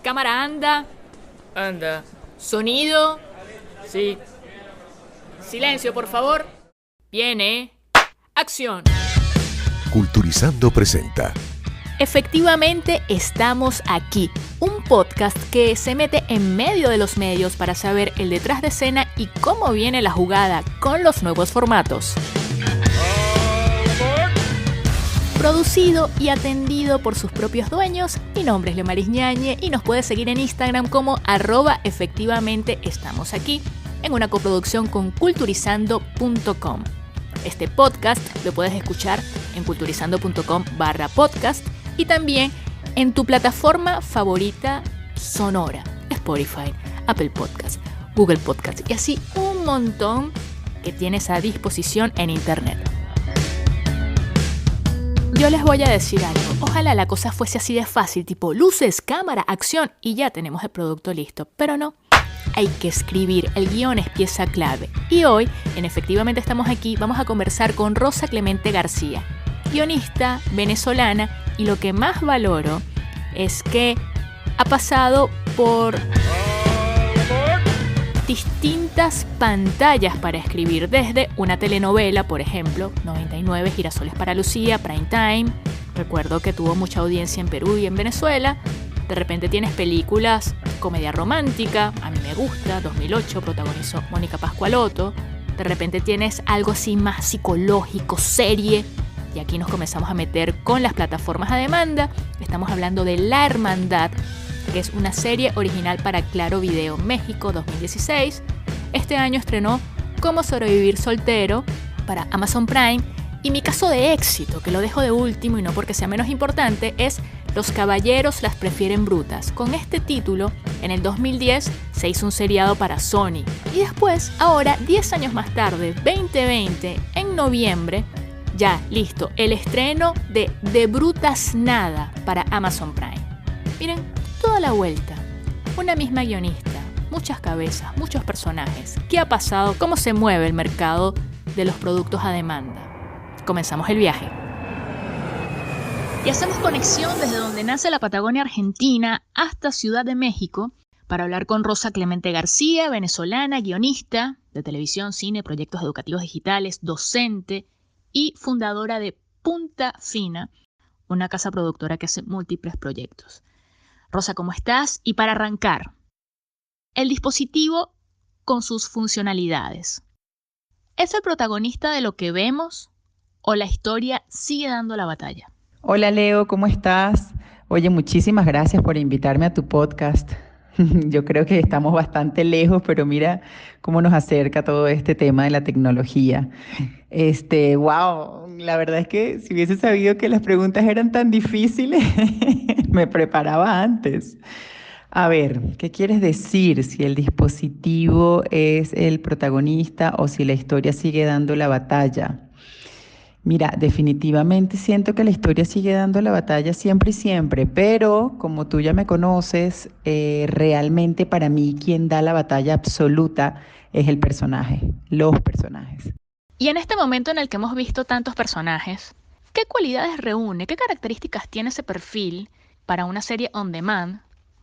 Cámara anda. Anda. Sonido. Sí. Silencio, por favor. Viene. Acción. Culturizando presenta Efectivamente estamos aquí, un podcast que se mete en medio de los medios para saber el detrás de escena y cómo viene la jugada con los nuevos formatos. Producido y atendido por sus propios dueños, mi nombre es Leomaris Ñañe y nos puedes seguir en Instagram como @efectivamente estamos aquí, en una coproducción con culturizando.com. Este podcast lo puedes escuchar en culturizando.com/podcast y también en tu plataforma favorita sonora, Spotify, Apple Podcast, Google Podcast y así un montón que tienes a disposición en internet. Yo les voy a decir algo, ojalá la cosa fuese así de fácil, tipo luces, cámara, acción y ya tenemos el producto listo, pero no. Hay que escribir, el guión es pieza clave. Y hoy, en Efectivamente Estamos Aquí, vamos a conversar con Rosa Clemente García, guionista venezolana, y lo que más valoro es que ha pasado por distintas pantallas para escribir, desde una telenovela, por ejemplo, 99 Girasoles para Lucía, Prime Time. Recuerdo que tuvo mucha audiencia en Perú y en Venezuela. De repente tienes películas, comedia romántica, a mí me gusta, 2008, protagonizó Mónica Pascualotto. De repente tienes algo así más psicológico, serie, y aquí nos comenzamos a meter con las plataformas a demanda. Estamos hablando de La Hermandad, que es una serie original para Claro Video México 2016. Este año estrenó Cómo sobrevivir soltero para Amazon Prime. Y mi caso de éxito, que lo dejo de último y no porque sea menos importante, es Los caballeros las prefieren brutas. Con este título, en el 2010 se hizo un seriado para Sony. Y después, ahora, 10 años más tarde, 2020, en noviembre, ya listo, el estreno de Brutas Nada para Amazon Prime. Miren, toda la vuelta, una misma guionista, muchas cabezas, muchos personajes. ¿Qué ha pasado? ¿Cómo se mueve el mercado de los productos a demanda? Comenzamos el viaje. Y hacemos conexión desde donde nace la Patagonia Argentina hasta Ciudad de México para hablar con Rosa Clemente García, venezolana, guionista de televisión, cine, proyectos educativos digitales, docente y fundadora de Punta Fina, una casa productora que hace múltiples proyectos. Rosa, ¿cómo estás? Y para arrancar, el dispositivo con sus funcionalidades, ¿es el protagonista de lo que vemos o la historia sigue dando la batalla? Hola Leo, ¿cómo estás? Oye, muchísimas gracias por invitarme a tu podcast. Yo creo que estamos bastante lejos, pero mira cómo nos acerca todo este tema de la tecnología. Wow, la verdad es que si hubiese sabido que las preguntas eran tan difíciles, me preparaba antes. A ver, ¿qué quieres decir? Si el dispositivo es el protagonista o si la historia sigue dando la batalla. Mira, definitivamente siento que la historia sigue dando la batalla siempre y siempre, pero como tú ya me conoces, realmente para mí quien da la batalla absoluta es el personaje, los personajes. Y en este momento en el que hemos visto tantos personajes, ¿qué cualidades reúne, qué características tiene ese perfil para una serie on demand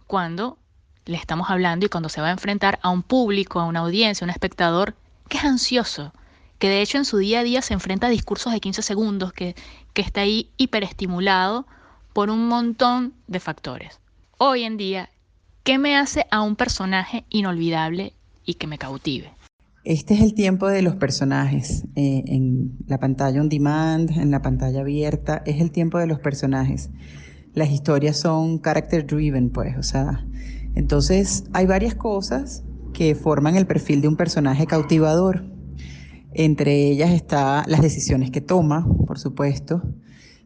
cuando le estamos hablando y cuando se va a enfrentar a un público, a una audiencia, a un espectador que es ansioso, que de hecho en su día a día se enfrenta a discursos de 15 segundos, que está ahí hiperestimulado por un montón de factores? Hoy en día, ¿qué me hace a un personaje inolvidable y que me cautive? Este es el tiempo de los personajes, en la pantalla on demand, en la pantalla abierta, es el tiempo de los personajes. Las historias son character driven, pues, o sea, entonces hay varias cosas que forman el perfil de un personaje cautivador. Entre ellas está las decisiones que toma, por supuesto,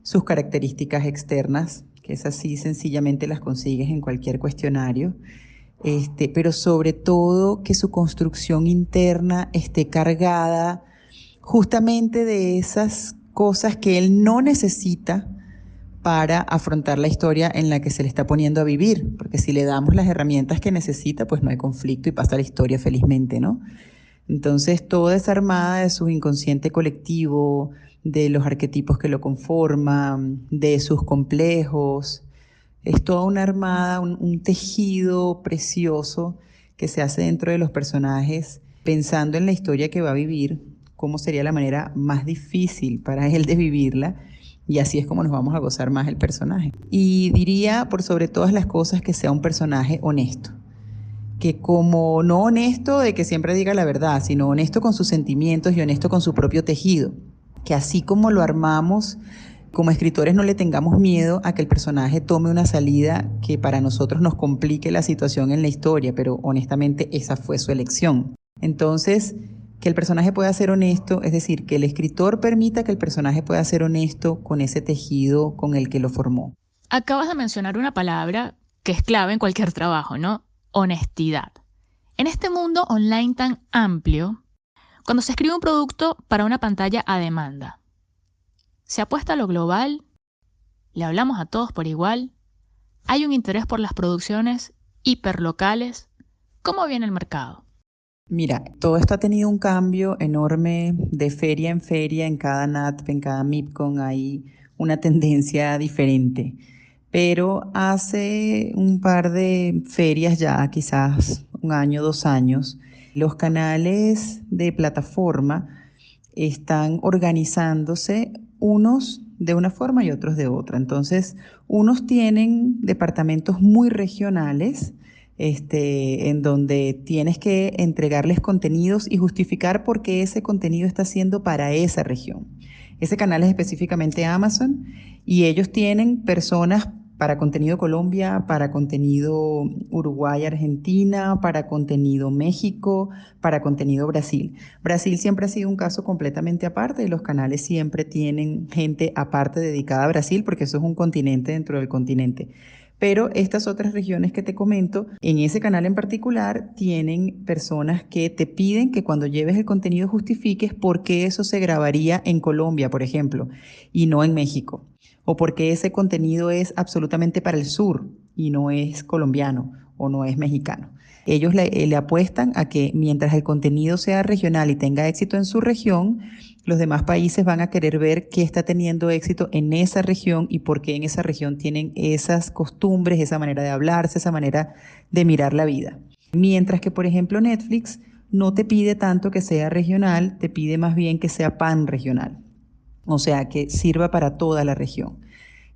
sus características externas, que esas sí sencillamente las consigues en cualquier cuestionario, pero sobre todo que su construcción interna esté cargada justamente de esas cosas que él no necesita para afrontar la historia en la que se le está poniendo a vivir, porque si le damos las herramientas que necesita, pues no hay conflicto y pasa la historia felizmente, ¿no? Entonces, toda esa armada de su inconsciente colectivo, de los arquetipos que lo conforman, de sus complejos, Es toda una armada, un tejido precioso que se hace dentro de los personajes, pensando en la historia que va a vivir, cómo sería la manera más difícil para él de vivirla, y así es como nos vamos a gozar más el personaje. Y diría, por sobre todas las cosas, que sea un personaje honesto. Que como no honesto de que siempre diga la verdad, sino honesto con sus sentimientos y honesto con su propio tejido. Que así como lo armamos, como escritores no le tengamos miedo a que el personaje tome una salida que para nosotros nos complique la situación en la historia, pero honestamente esa fue su elección. Entonces, que el personaje pueda ser honesto, es decir, que el escritor permita que el personaje pueda ser honesto con ese tejido con el que lo formó. Acabas de mencionar una palabra que es clave en cualquier trabajo, ¿no? Honestidad. En este mundo online tan amplio, cuando se escribe un producto para una pantalla a demanda, ¿se apuesta a lo global? ¿Le hablamos a todos por igual? ¿Hay un interés por las producciones hiperlocales? ¿Cómo viene el mercado? Mira, todo esto ha tenido un cambio enorme de feria en feria, en cada NATP, en cada MIPCON hay una tendencia diferente. Pero hace un par de ferias ya, quizás un año, 2 años, los canales de plataforma están organizándose unos de una forma y otros de otra. Entonces, unos tienen departamentos muy regionales, en donde tienes que entregarles contenidos y justificar por qué ese contenido está siendo para esa región. Ese canal es específicamente Amazon y ellos tienen personas para contenido Colombia, para contenido Uruguay, Argentina, para contenido México, para contenido Brasil. Brasil siempre ha sido un caso completamente aparte y los canales siempre tienen gente aparte dedicada a Brasil porque eso es un continente dentro del continente. Pero estas otras regiones que te comento, en ese canal en particular, tienen personas que te piden que cuando lleves el contenido justifiques por qué eso se grabaría en Colombia, por ejemplo, y no en México. O por qué ese contenido es absolutamente para el sur y no es colombiano o no es mexicano. Ellos le apuestan a que mientras el contenido sea regional y tenga éxito en su región, los demás países van a querer ver qué está teniendo éxito en esa región y por qué en esa región tienen esas costumbres, esa manera de hablarse, esa manera de mirar la vida. Mientras que, por ejemplo, Netflix no te pide tanto que sea regional, te pide más bien que sea panregional, o sea, que sirva para toda la región.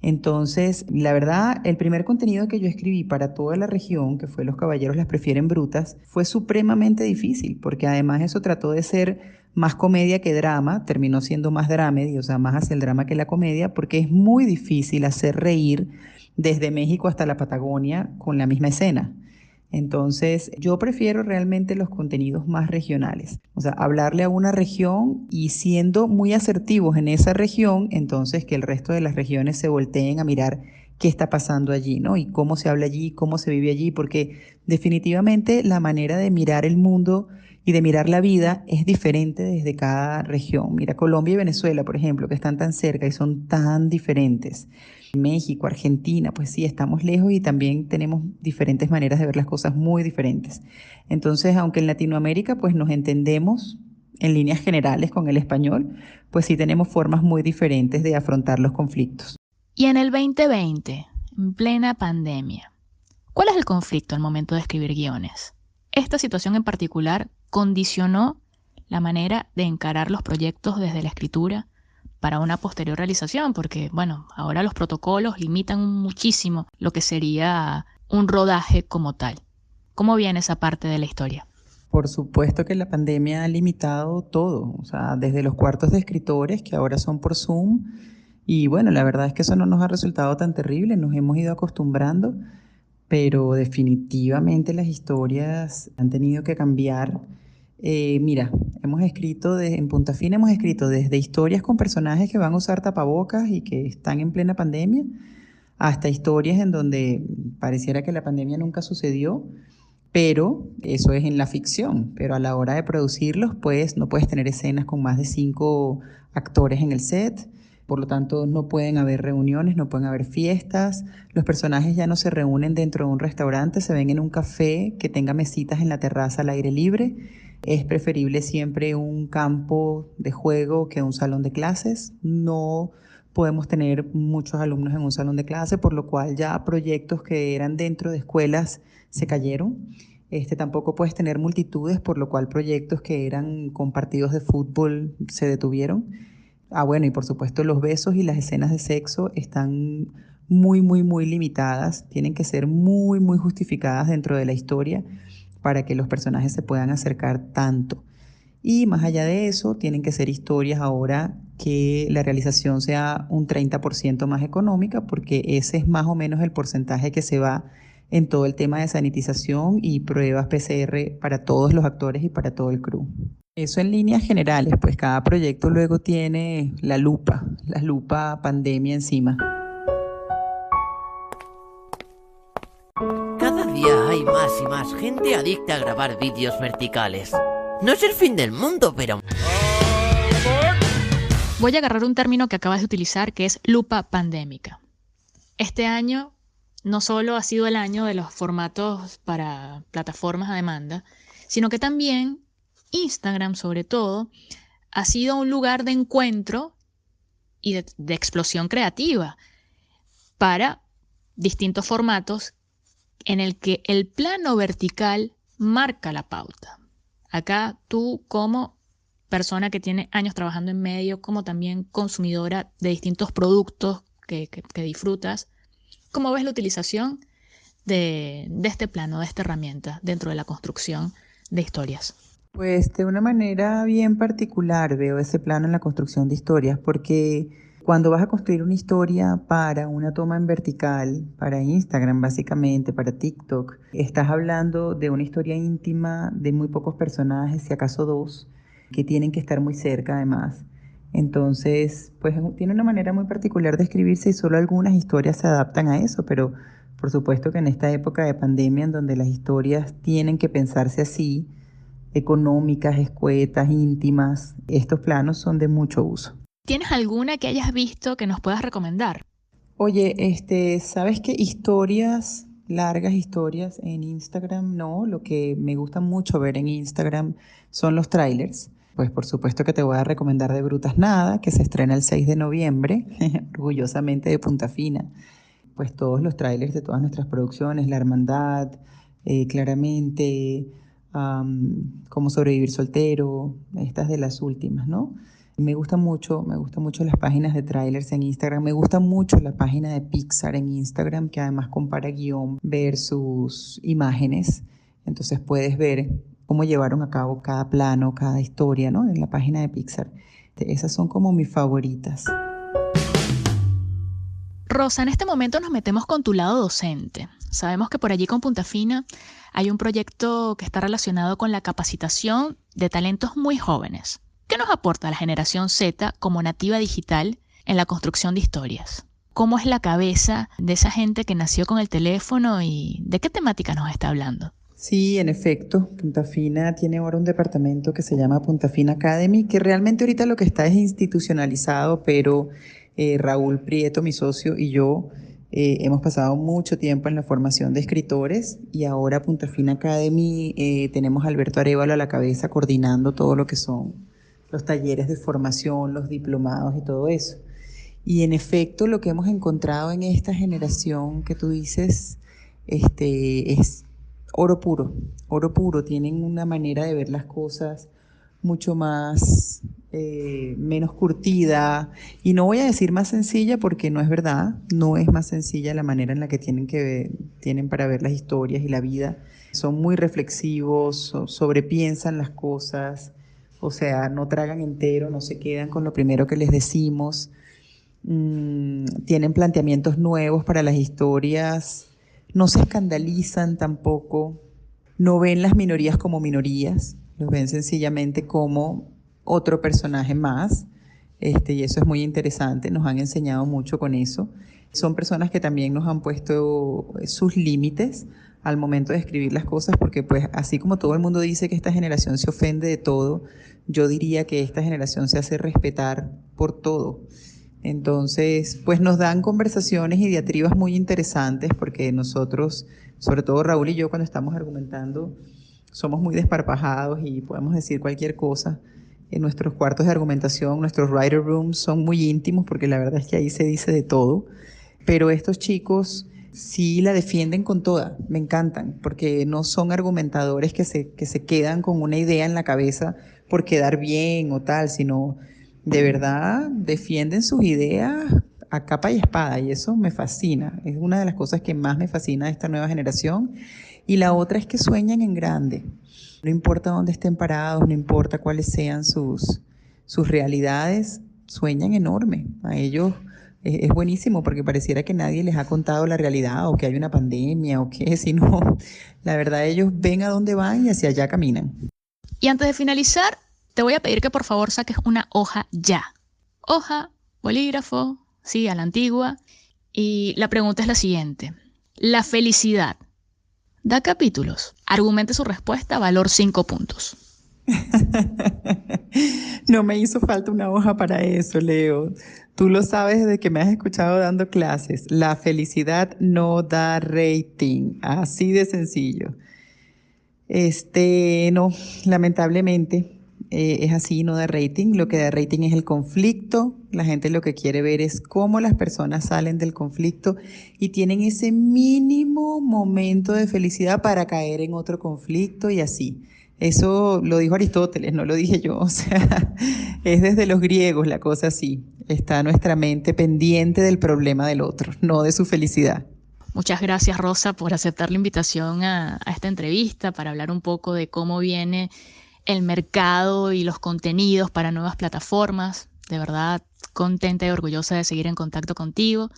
Entonces, la verdad, el primer contenido que yo escribí para toda la región, que fue Los Caballeros las prefieren brutas, fue supremamente difícil, porque además eso trató de ser más comedia que drama, terminó siendo más dramedy, o sea, más hacia el drama que la comedia, porque es muy difícil hacer reír desde México hasta la Patagonia con la misma escena. Entonces, yo prefiero realmente los contenidos más regionales. O sea, hablarle a una región y siendo muy asertivos en esa región, entonces que el resto de las regiones se volteen a mirar qué está pasando allí, ¿no? Y cómo se habla allí, cómo se vive allí, porque definitivamente la manera de mirar el mundo y de mirar la vida es diferente desde cada región. Mira, Colombia y Venezuela, por ejemplo, que están tan cerca y son tan diferentes. México, Argentina, pues sí, estamos lejos y también tenemos diferentes maneras de ver las cosas muy diferentes. Entonces, aunque en Latinoamérica pues nos entendemos en líneas generales con el español, pues sí tenemos formas muy diferentes de afrontar los conflictos. Y en el 2020, en plena pandemia, ¿cuál es el conflicto al momento de escribir guiones? Esta situación en particular condicionó la manera de encarar los proyectos desde la escritura para una posterior realización, porque, bueno, ahora los protocolos limitan muchísimo lo que sería un rodaje como tal. ¿Cómo viene esa parte de la historia? Por supuesto que la pandemia ha limitado todo, o sea, desde los cuartos de escritores, que ahora son por Zoom, y bueno, la verdad es que eso no nos ha resultado tan terrible, nos hemos ido acostumbrando, pero definitivamente las historias han tenido que cambiar. Mira, hemos escrito en Punta Fina, hemos escrito desde historias con personajes que van a usar tapabocas y que están en plena pandemia, hasta historias en donde pareciera que la pandemia nunca sucedió, pero eso es en la ficción. Pero a la hora de producirlos, pues no puedes tener escenas con más de 5 actores en el set. Por lo tanto, no pueden haber reuniones, no pueden haber fiestas. Los personajes ya no se reúnen dentro de un restaurante, se ven en un café que tenga mesitas en la terraza al aire libre. Es preferible siempre un campo de juego que un salón de clases. No podemos tener muchos alumnos en un salón de clase, por lo cual ya proyectos que eran dentro de escuelas se cayeron. Tampoco puedes tener multitudes, por lo cual proyectos que eran con partidos de fútbol se detuvieron. Bueno, y por supuesto los besos y las escenas de sexo están muy, muy, muy limitadas. Tienen que ser muy, muy justificadas dentro de la historia para que los personajes se puedan acercar tanto. Y más allá de eso, tienen que ser historias ahora que la realización sea un 30% más económica, porque ese es más o menos el porcentaje que se va en todo el tema de sanitización y pruebas PCR para todos los actores y para todo el crew. Eso en líneas generales, pues cada proyecto luego tiene la lupa pandemia encima. Cada día hay más y más gente adicta a grabar vídeos verticales. No es el fin del mundo, pero... Voy a agarrar un término que acabas de utilizar, que es lupa pandémica. Este año no solo ha sido el año de los formatos para plataformas a demanda, sino que también Instagram, sobre todo, ha sido un lugar de encuentro y de explosión creativa para distintos formatos en el que el plano vertical marca la pauta. Acá tú, como persona que tiene años trabajando en medio, como también consumidora de distintos productos que disfrutas, ¿cómo ves la utilización de este plano, de esta herramienta dentro de la construcción de historias? Pues de una manera bien particular veo ese plano en la construcción de historias, porque cuando vas a construir una historia para una toma en vertical, para Instagram básicamente, para TikTok, estás hablando de una historia íntima de muy pocos personajes, si acaso dos, que tienen que estar muy cerca además. Entonces, pues tiene una manera muy particular de escribirse y solo algunas historias se adaptan a eso, pero por supuesto que en esta época de pandemia en donde las historias tienen que pensarse así, económicas, escuetas, íntimas, estos planos son de mucho uso. ¿Tienes alguna que hayas visto que nos puedas recomendar? Oye, ¿sabes qué? Historias, largas historias en Instagram, no. Lo que me gusta mucho ver en Instagram son los trailers. Pues por supuesto que te voy a recomendar de Brutas Nada, que se estrena el 6 de noviembre, orgullosamente de Punta Fina. Pues todos los trailers de todas nuestras producciones, La Hermandad, claramente, Cómo sobrevivir soltero, estas de las últimas, ¿no? Me gusta mucho las páginas de trailers en Instagram. Me gusta mucho la página de Pixar en Instagram, que además compara guión versus imágenes. Entonces puedes ver cómo llevaron a cabo cada plano, cada historia, ¿no? En la página de Pixar. Esas son como mis favoritas. Rosa, en este momento nos metemos con tu lado docente. Sabemos que por allí con Punta Fina hay un proyecto que está relacionado con la capacitación de talentos muy jóvenes. ¿Qué nos aporta la generación Z como nativa digital en la construcción de historias? ¿Cómo es la cabeza de esa gente que nació con el teléfono y de qué temática nos está hablando? Sí, en efecto, Punta Fina tiene ahora un departamento que se llama Punta Fina Academy, que realmente ahorita lo que está es institucionalizado, pero Raúl Prieto, mi socio, y yo hemos pasado mucho tiempo en la formación de escritores y ahora Punta Fina Academy tenemos a Alberto Arévalo a la cabeza coordinando todo lo que son los talleres de formación, los diplomados y todo eso. Y en efecto, lo que hemos encontrado en esta generación que tú dices, es oro puro, oro puro. Tienen una manera de ver las cosas mucho más, menos curtida, y no voy a decir más sencilla porque no es verdad, no es más sencilla la manera en la que tienen para ver las historias y la vida. Son muy reflexivos, sobrepiensan las cosas. O sea, no tragan entero, no se quedan con lo primero que les decimos. Tienen planteamientos nuevos para las historias. No se escandalizan tampoco. No ven las minorías como minorías. Los ven sencillamente como otro personaje más. Y eso es muy interesante. Nos han enseñado mucho con eso. Son personas que también nos han puesto sus límites al momento de escribir las cosas, porque pues así como todo el mundo dice que esta generación se ofende de todo, yo diría que esta generación se hace respetar por todo. Entonces, pues nos dan conversaciones y diatribas muy interesantes, porque nosotros, sobre todo Raúl y yo, cuando estamos argumentando, somos muy desparpajados y podemos decir cualquier cosa. En nuestros cuartos de argumentación, nuestros writer rooms son muy íntimos porque la verdad es que ahí se dice de todo. Pero estos chicos sí la defienden con toda, me encantan, porque no son argumentadores que se quedan con una idea en la cabeza por quedar bien o tal, sino de verdad defienden sus ideas a capa y espada, y eso me fascina. Es una de las cosas que más me fascina de esta nueva generación. Y la otra es que sueñan en grande. No importa dónde estén parados, no importa cuáles sean sus realidades, sueñan enorme. A ellos es buenísimo porque pareciera que nadie les ha contado la realidad o que hay una pandemia o qué, sino la verdad ellos ven a dónde van y hacia allá caminan. Y antes de finalizar, te voy a pedir que por favor saques una hoja ya. Hoja, bolígrafo, sí, a la antigua. Y la pregunta es la siguiente. La felicidad da capítulos. Argumente su respuesta, valor 5 puntos. No me hizo falta una hoja para eso, Leo. Tú lo sabes desde que me has escuchado dando clases. La felicidad no da rating. Así de sencillo. No, lamentablemente es así, no da rating. Lo que da rating es el conflicto. La gente lo que quiere ver es cómo las personas salen del conflicto y tienen ese mínimo momento de felicidad para caer en otro conflicto y así. Eso lo dijo Aristóteles, no lo dije yo. O sea, es desde los griegos la cosa así. Está nuestra mente pendiente del problema del otro, no de su felicidad. Muchas gracias, Rosa, por aceptar la invitación a esta entrevista para hablar un poco de cómo viene el mercado y los contenidos para nuevas plataformas. De verdad, contenta y orgullosa de seguir en contacto contigo.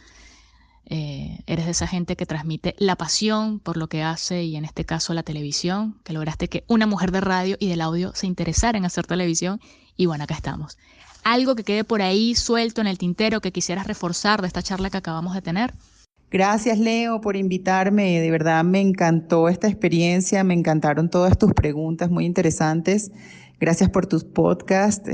Eres de esa gente que transmite la pasión por lo que hace y en este caso la televisión, que lograste que una mujer de radio y del audio se interesara en hacer televisión y bueno, acá estamos. ¿Algo que quede por ahí suelto en el tintero que quisieras reforzar de esta charla que acabamos de tener? Gracias, Leo, por invitarme. De verdad me encantó esta experiencia, me encantaron todas tus preguntas muy interesantes. Gracias por tus podcasts.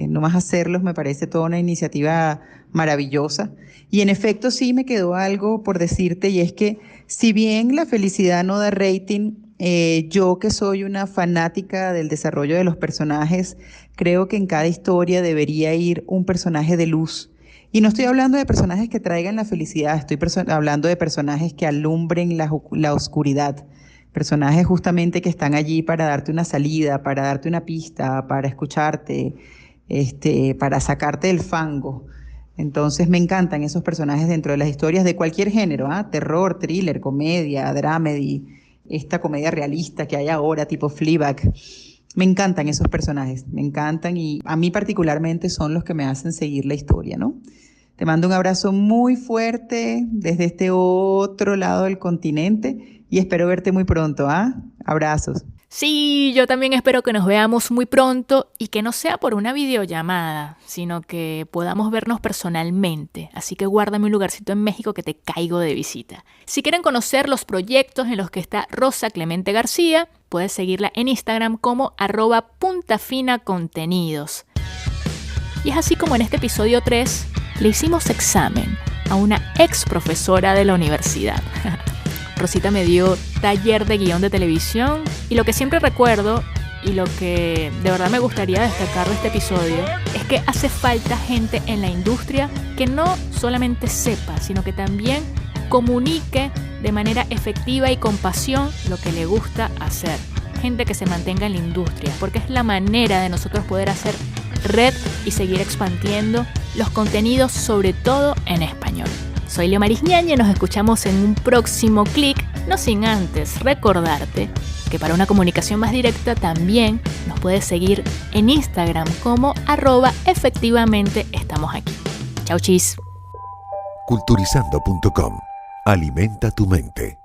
No más hacerlos me parece toda una iniciativa maravillosa. Y en efecto sí me quedó algo por decirte y es que si bien la felicidad no da rating, yo que soy una fanática del desarrollo de los personajes, creo que en cada historia debería ir un personaje de luz. Y no estoy hablando de personajes que traigan la felicidad, estoy hablando de personajes que alumbren la oscuridad. Personajes justamente que están allí para darte una salida, para darte una pista, para escucharte, para sacarte del fango. Entonces me encantan esos personajes dentro de las historias de cualquier género, terror, thriller, comedia, dramedy, esta comedia realista que hay ahora tipo Fleabag. Me encantan esos personajes, me encantan y a mí particularmente son los que me hacen seguir la historia, ¿no? Te mando un abrazo muy fuerte desde este otro lado del continente y espero verte muy pronto, Abrazos. Sí, yo también espero que nos veamos muy pronto y que no sea por una videollamada, sino que podamos vernos personalmente. Así que guárdame un lugarcito en México que te caigo de visita. Si quieren conocer los proyectos en los que está Rosa Clemente García, puedes seguirla en Instagram como @puntafinacontenidos. Y es así como en este episodio 3 le hicimos examen a una ex profesora de la universidad. Rosita me dio taller de guión de televisión y lo que siempre recuerdo y lo que de verdad me gustaría destacar de este episodio es que hace falta gente en la industria que no solamente sepa, sino que también comunique de manera efectiva y con pasión lo que le gusta hacer. Gente que se mantenga en la industria, porque es la manera de nosotros poder hacer red y seguir expandiendo los contenidos, sobre todo en español. Soy Leo Marisñaña y nos escuchamos en un próximo clic, no sin antes recordarte que para una comunicación más directa también nos puedes seguir en Instagram como @efectivamente estamos aquí. Chau, chis. Culturizando.com. Alimenta tu mente.